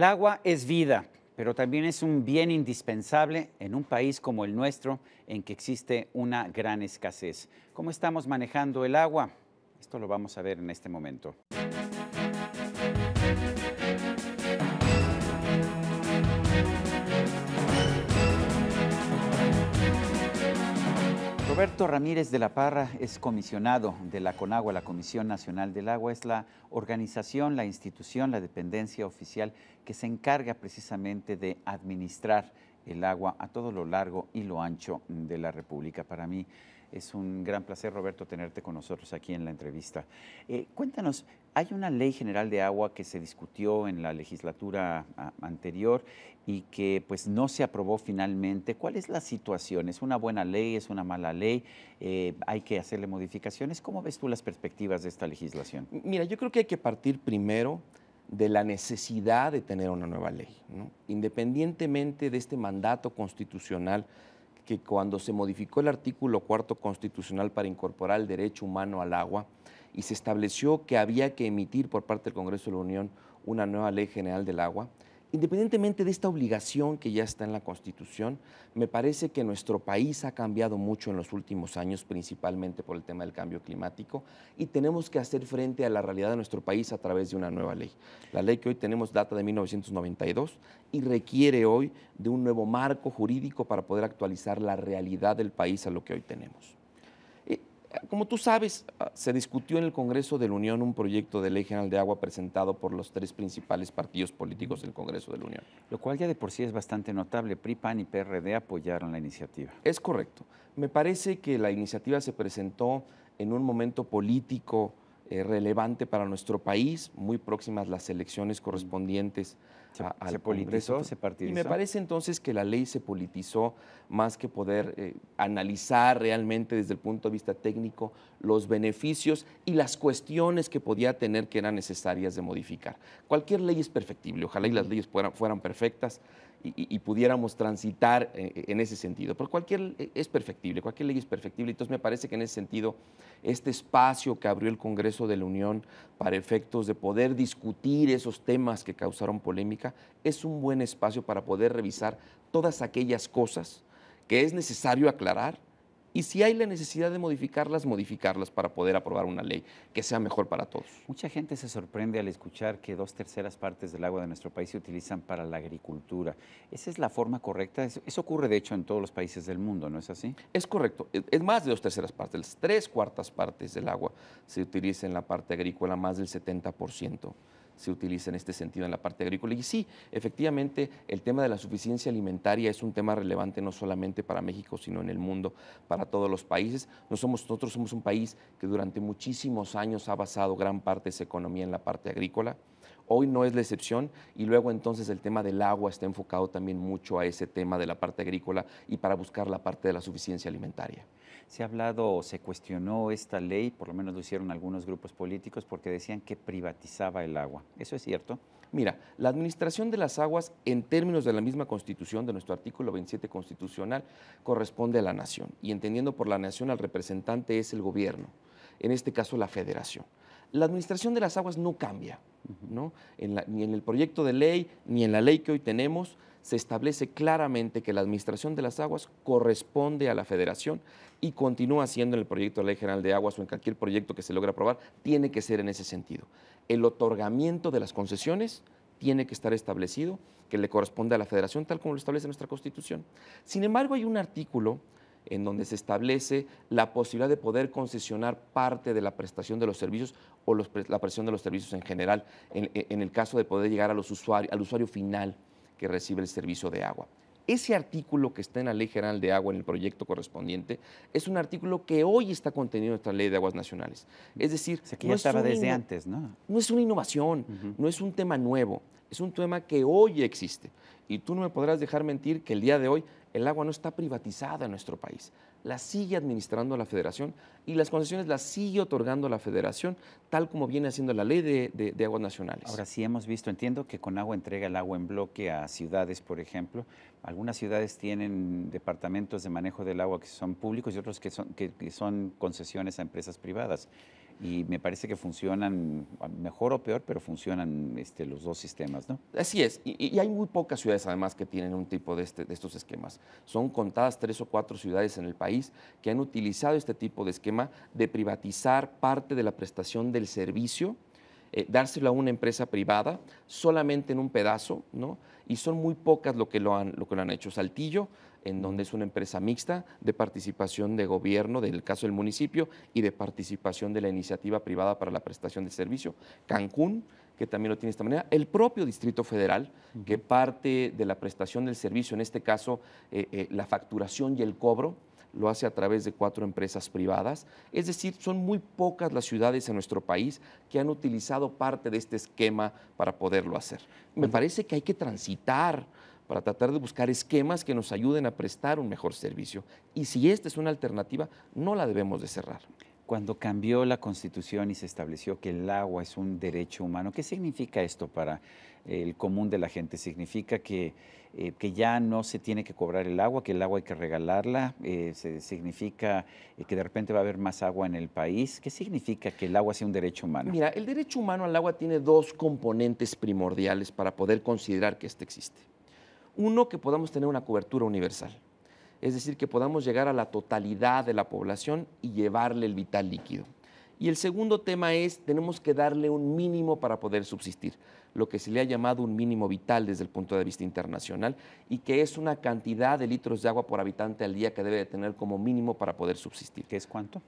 El agua es vida, pero también es un bien indispensable en un país como el nuestro, en que existe una gran escasez. ¿Cómo estamos manejando el agua? Esto lo vamos a ver en este momento. Roberto Ramírez de la Parra es comisionado de la CONAGUA, la Comisión Nacional del Agua. Es la organización, la institución, la dependencia oficial que se encarga precisamente de administrar el agua a todo lo largo y lo ancho de la República. Para mí es un gran placer, Roberto, tenerte con nosotros aquí en la entrevista. Cuéntanos, hay una ley general de agua que se discutió en la legislatura anterior y que pues no se aprobó finalmente. ¿Cuál es la situación? ¿Es una buena ley? ¿Es una mala ley? ¿Hay que hacerle modificaciones? ¿Cómo ves tú las perspectivas de esta legislación? Mira, yo creo que hay que partir primero de la necesidad de tener una nueva ley, ¿no? Independientemente de este mandato constitucional, que cuando se modificó el artículo 4 constitucional para incorporar el derecho humano al agua y se estableció que había que emitir por parte del Congreso de la Unión una nueva ley general del agua, independientemente de esta obligación que ya está en la Constitución, me parece que nuestro país ha cambiado mucho en los últimos años, principalmente por el tema del cambio climático, y tenemos que hacer frente a la realidad de nuestro país a través de una nueva ley. La ley que hoy tenemos data de 1992 y requiere hoy de un nuevo marco jurídico para poder actualizar la realidad del país a lo que hoy tenemos. Como tú sabes, se discutió en el Congreso de la Unión un proyecto de ley general de agua presentado por los tres principales partidos políticos del Congreso de la Unión. Lo cual ya de por sí es bastante notable. PRI, PAN y PRD apoyaron la iniciativa. Es correcto. Me parece que la iniciativa se presentó en un momento político relevante para nuestro país, muy próximas las elecciones correspondientes al ¿Se politizó, Congreso. se partidizó? Y me parece entonces que la ley se politizó más que poder analizar realmente desde el punto de vista técnico los beneficios y las cuestiones que podía tener que eran necesarias de modificar. Cualquier ley es perfectible, ojalá y las leyes fueran perfectas y pudiéramos transitar en ese sentido. Pero cualquier ley es perfectible, entonces me parece que en ese sentido este espacio que abrió el Congreso de la Unión para efectos de poder discutir esos temas que causaron polémica es un buen espacio para poder revisar todas aquellas cosas que es necesario aclarar y si hay la necesidad de modificarlas para poder aprobar una ley que sea mejor para todos. Mucha gente se sorprende al escuchar que 2/3 partes del agua de nuestro país se utilizan para la agricultura. ¿Esa es la forma correcta? Eso ocurre, de hecho, en todos los países del mundo, ¿no es así? Es correcto. Es más de 2/3 partes. Las 3/4 partes del agua se utiliza en la parte agrícola, más del 70% se utiliza en este sentido en la parte agrícola. Y sí, efectivamente, el tema de la suficiencia alimentaria es un tema relevante no solamente para México, sino en el mundo, para todos los países. Nosotros somos un país que durante muchísimos años ha basado gran parte de su economía en la parte agrícola. Hoy no es la excepción y luego entonces el tema del agua está enfocado también mucho a ese tema de la parte agrícola y para buscar la parte de la suficiencia alimentaria. Se ha hablado o se cuestionó esta ley, por lo menos lo hicieron algunos grupos políticos, porque decían que privatizaba el agua. ¿Eso es cierto? Mira, la administración de las aguas, en términos de la misma Constitución, de nuestro artículo 27 constitucional, corresponde a la nación. Y entendiendo por la nación, al representante es el gobierno, en este caso la federación. La administración de las aguas no cambia, ¿no? Ni en el proyecto de ley, ni en la ley que hoy tenemos, se establece claramente que la administración de las aguas corresponde a la federación y continúa siendo en el proyecto de ley general de aguas o en cualquier proyecto que se logre aprobar, tiene que ser en ese sentido. El otorgamiento de las concesiones tiene que estar establecido, que le corresponde a la federación, tal como lo establece nuestra Constitución. Sin embargo, hay un artículo en donde se establece la posibilidad de poder concesionar parte de la prestación de los servicios o la prestación de los servicios en general, en el caso de poder llegar al usuario final que recibe el servicio de agua. Ese artículo que está en la Ley General de Agua, en el proyecto correspondiente, es un artículo que hoy está contenido en nuestra Ley de Aguas Nacionales. Es decir, O sea, que ya estaba desde antes, ¿no? No es una innovación, no es un tema nuevo, es un tema que hoy existe. Y tú no me podrás dejar mentir que el día de hoy el agua no está privatizada en nuestro país. La sigue administrando la Federación y las concesiones las sigue otorgando la Federación, tal como viene haciendo la Ley de Aguas Nacionales. Ahora sí hemos visto, entiendo que Conagua entrega el agua en bloque a ciudades, por ejemplo. Algunas ciudades tienen departamentos de manejo del agua que son públicos y otros que son concesiones a empresas privadas. y me parece que funcionan mejor o peor, pero funcionan los dos sistemas, ¿no? Así es, y hay muy pocas ciudades además que tienen un tipo de estos esquemas. Son contadas 3 o 4 ciudades en el país que han utilizado este tipo de esquema de privatizar parte de la prestación del servicio, dárselo a una empresa privada solamente en un pedazo, ¿no? Y son muy pocas lo que lo han hecho. Saltillo, en donde es una empresa mixta de participación de gobierno, del caso del municipio, y de participación de la iniciativa privada para la prestación de servicio. Cancún, que también lo tiene de esta manera. El propio Distrito Federal, que parte de la prestación del servicio, en este caso la facturación y el cobro, lo hace a través de 4 empresas privadas. Es decir, son muy pocas las ciudades en nuestro país que han utilizado parte de este esquema para poderlo hacer. Me parece que hay que transitar para tratar de buscar esquemas que nos ayuden a prestar un mejor servicio. Y si esta es una alternativa, no la debemos de cerrar. Cuando cambió la Constitución y se estableció que el agua es un derecho humano, ¿qué significa esto para el común de la gente? ¿Significa que ya no se tiene que cobrar el agua, que el agua hay que regalarla? ¿Significa que de repente va a haber más agua en el país? ¿Qué significa que el agua sea un derecho humano? Mira, el derecho humano al agua tiene 2 componentes primordiales para poder considerar que este existe. Uno, que podamos tener una cobertura universal. Es decir, que podamos llegar a la totalidad de la población y llevarle el vital líquido. Y el segundo tema es, tenemos que darle un mínimo para poder subsistir, lo que se le ha llamado un mínimo vital desde el punto de vista internacional, y que es una cantidad de litros de agua por habitante al día que debe de tener como mínimo para poder subsistir. ¿Qué es cuánto?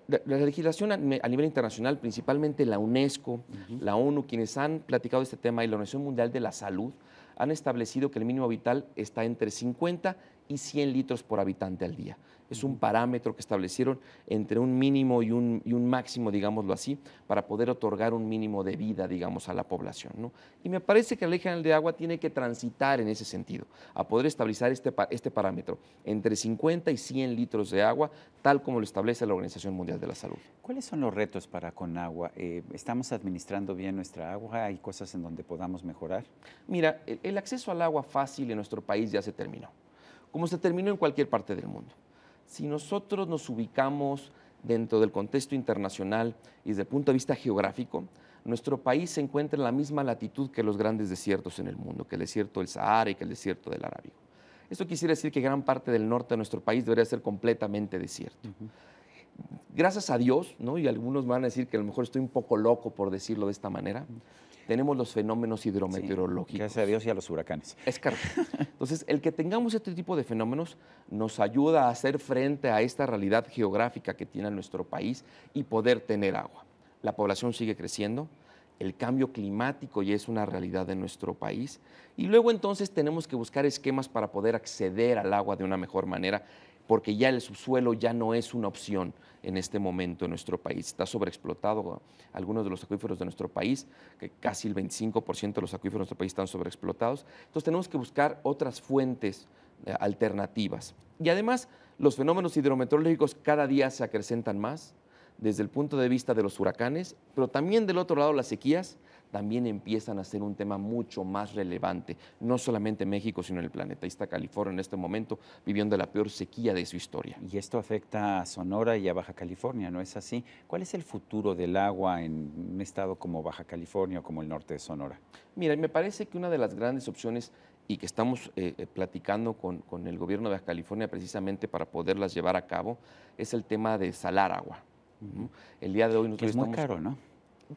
La legislación a nivel internacional, principalmente la UNESCO, la ONU, quienes han platicado de este tema, y la Organización Mundial de la Salud, han establecido que el mínimo vital está entre 50 y 100 litros por habitante al día. Es un parámetro que establecieron entre un mínimo y un máximo, digámoslo así, para poder otorgar un mínimo de vida, digamos, a la población, ¿no? Y me parece que la Ley General de Agua tiene que transitar en ese sentido, a poder establecer este parámetro entre 50 y 100 litros de agua, tal como lo establece la Organización Mundial de la Salud. ¿Cuáles son los retos para Conagua? ¿Estamos administrando bien nuestra agua? ¿Hay cosas en donde podamos mejorar? Mira, el acceso al agua fácil en nuestro país ya se terminó, como se terminó en cualquier parte del mundo. Si nosotros nos ubicamos dentro del contexto internacional y desde el punto de vista geográfico, nuestro país se encuentra en la misma latitud que los grandes desiertos en el mundo, que el desierto del Sahara y que el desierto del Arábigo. Esto quisiera decir que gran parte del norte de nuestro país debería ser completamente desierto. Gracias a Dios, ¿no? Y algunos van a decir que a lo mejor estoy un poco loco por decirlo de esta manera, tenemos los fenómenos hidrometeorológicos. Sí, gracias a Dios y a los huracanes. Es correcto. Entonces, el que tengamos este tipo de fenómenos nos ayuda a hacer frente a esta realidad geográfica que tiene nuestro país y poder tener agua. La población sigue creciendo, el cambio climático ya es una realidad de nuestro país, y luego entonces tenemos que buscar esquemas para poder acceder al agua de una mejor manera, porque ya el subsuelo ya no es una opción en este momento en nuestro país. Está sobreexplotado algunos de los acuíferos de nuestro país, que casi el 25% de los acuíferos de nuestro país están sobreexplotados. Entonces tenemos que buscar otras fuentes alternativas. Y además, los fenómenos hidrometeorológicos cada día se acrecentan más desde el punto de vista de los huracanes, pero también del otro lado las sequías también empiezan a ser un tema mucho más relevante, no solamente en México, sino en el planeta. Ahí está California en este momento viviendo la peor sequía de su historia. Y esto afecta a Sonora y a Baja California, ¿no es así? ¿Cuál es el futuro del agua en un estado como Baja California o como el norte de Sonora? Mira, me parece que una de las grandes opciones y que estamos platicando con el gobierno de Baja California precisamente para poderlas llevar a cabo es el tema de salar agua. El día de hoy nosotros es muy caro, ¿no?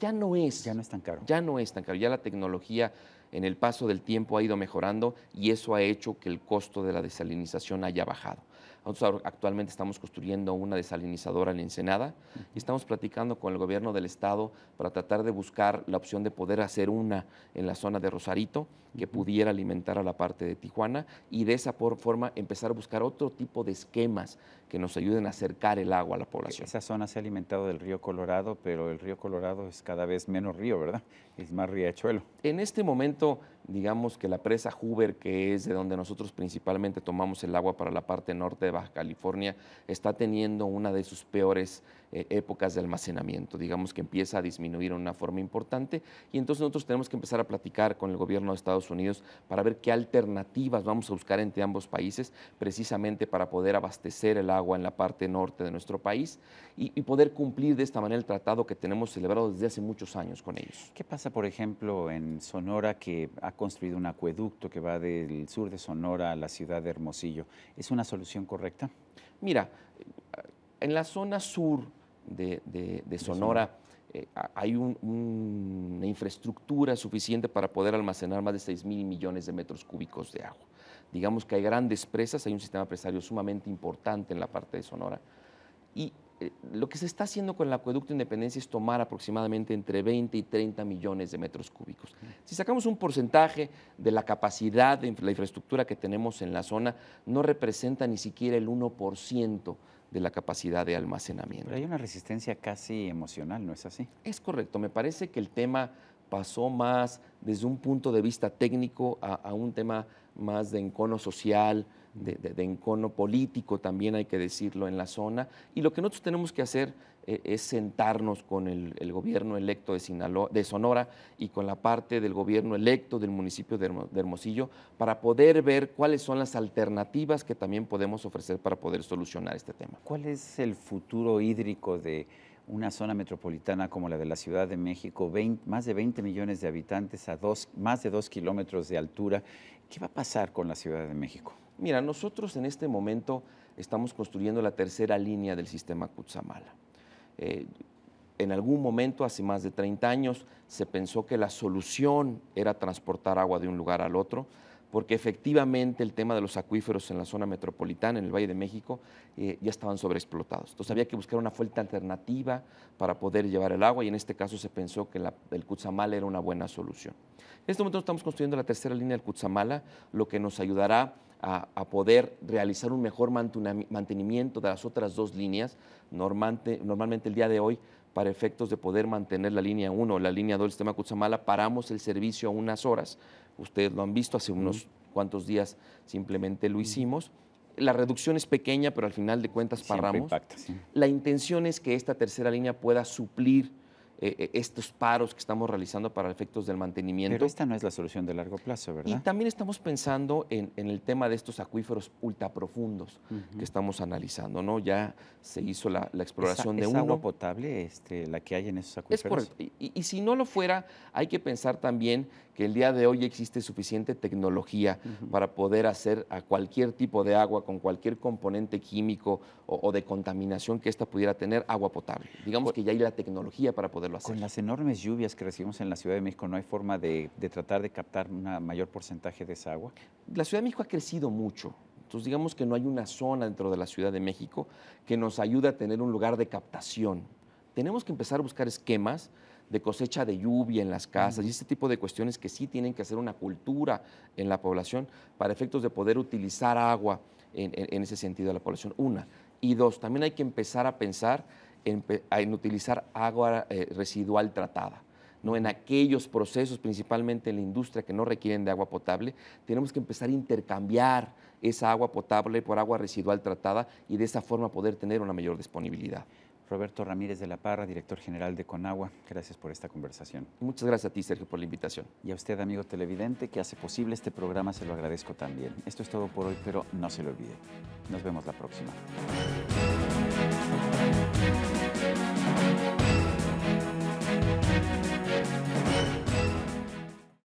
Ya no es. Ya no es tan caro. Ya no es tan caro. Ya la tecnología en el paso del tiempo ha ido mejorando y eso ha hecho que el costo de la desalinización haya bajado. Nosotros actualmente estamos construyendo una desalinizadora en Ensenada y estamos platicando con el gobierno del estado para tratar de buscar la opción de poder hacer una en la zona de Rosarito que pudiera alimentar a la parte de Tijuana y de esa forma empezar a buscar otro tipo de esquemas que nos ayuden a acercar el agua a la población. Esa zona se ha alimentado del río Colorado, pero el río Colorado es cada vez menos río, ¿verdad? Es más riachuelo. En este momento digamos que la presa Hoover, que es de donde nosotros principalmente tomamos el agua para la parte norte de Baja California, está teniendo una de sus peores épocas de almacenamiento, digamos que empieza a disminuir de una forma importante, y entonces nosotros tenemos que empezar a platicar con el gobierno de Estados Unidos para ver qué alternativas vamos a buscar entre ambos países, precisamente para poder abastecer el agua en la parte norte de nuestro país y poder cumplir de esta manera el tratado que tenemos celebrado desde hace muchos años con ellos. ¿Qué pasa, por ejemplo, en Sonora, que ha construido un acueducto que va del sur de Sonora a la ciudad de Hermosillo? ¿Es una solución correcta? Mira, en la zona sur de Sonora hay una infraestructura suficiente para poder almacenar más de 6,000 millones de metros cúbicos de agua. Digamos que hay grandes presas, hay un sistema presario sumamente importante en la parte de Sonora. Y lo que se está haciendo con el acueducto Independencia es tomar aproximadamente entre 20 y 30 millones de metros cúbicos. Si sacamos un porcentaje de la capacidad de la infraestructura que tenemos en la zona, no representa ni siquiera el 1% de la capacidad de almacenamiento. Pero hay una resistencia casi emocional, ¿no es así? Es correcto, me parece que el tema pasó más desde un punto de vista técnico a un tema más de encono social, de encono político también hay que decirlo en la zona, y lo que nosotros tenemos que hacer es sentarnos con el gobierno electo de Sonora y con la parte del gobierno electo del municipio de Hermosillo para poder ver cuáles son las alternativas que también podemos ofrecer para poder solucionar este tema. ¿Cuál es el futuro hídrico de una zona metropolitana como la de la Ciudad de México, más de 20 millones de habitantes a más de 2 kilómetros de altura? ¿Qué va a pasar con la Ciudad de México? Mira, nosotros en este momento estamos construyendo la tercera línea del sistema Cutzamala. En algún momento, hace más de 30 años, se pensó que la solución era transportar agua de un lugar al otro, porque efectivamente el tema de los acuíferos en la zona metropolitana, en el Valle de México, ya estaban sobreexplotados. Entonces había que buscar una fuente alternativa para poder llevar el agua y en este caso se pensó que el Cutzamala era una buena solución. En este momento estamos construyendo la tercera línea del Cutzamala, lo que nos ayudará a poder realizar un mejor mantenimiento de las otras dos líneas. Normalmente el día de hoy, para efectos de poder mantener la línea 1 o la línea 2 del sistema Cutzamala, paramos el servicio a unas horas. Ustedes lo han visto, hace unos cuantos días simplemente lo hicimos. La reducción es pequeña, pero al final de cuentas paramos. Impacta, sí. La intención es que esta tercera línea pueda suplir estos paros que estamos realizando para efectos del mantenimiento. Pero esta no es la solución de largo plazo, ¿verdad? Y también estamos pensando en el tema de estos acuíferos ultraprofundos que estamos analizando, ¿no? Ya se hizo la exploración de uno. ¿Es agua potable la que hay en esos acuíferos? Es correcto. Y si no lo fuera, hay que pensar también que el día de hoy existe suficiente tecnología para poder hacer a cualquier tipo de agua con cualquier componente químico o de contaminación que ésta pudiera tener agua potable. Digamos que ya hay la tecnología para poderlo hacer. Con las enormes lluvias que recibimos en la Ciudad de México, ¿no hay forma de tratar de captar un mayor porcentaje de esa agua? La Ciudad de México ha crecido mucho. Entonces, digamos que no hay una zona dentro de la Ciudad de México que nos ayude a tener un lugar de captación. Tenemos que empezar a buscar esquemas de cosecha de lluvia en las casas y este tipo de cuestiones que sí tienen que hacer una cultura en la población para efectos de poder utilizar agua en ese sentido de la población. Una. Y dos, también hay que empezar a pensar en utilizar agua residual tratada. ¿No? En aquellos procesos, principalmente en la industria, que no requieren de agua potable, tenemos que empezar a intercambiar esa agua potable por agua residual tratada y de esa forma poder tener una mayor disponibilidad. Roberto Ramírez de la Parra, director general de Conagua, gracias por esta conversación. Muchas gracias a ti, Sergio, por la invitación. Y a usted, amigo televidente, que hace posible este programa, se lo agradezco también. Esto es todo por hoy, pero no se lo olvide. Nos vemos la próxima.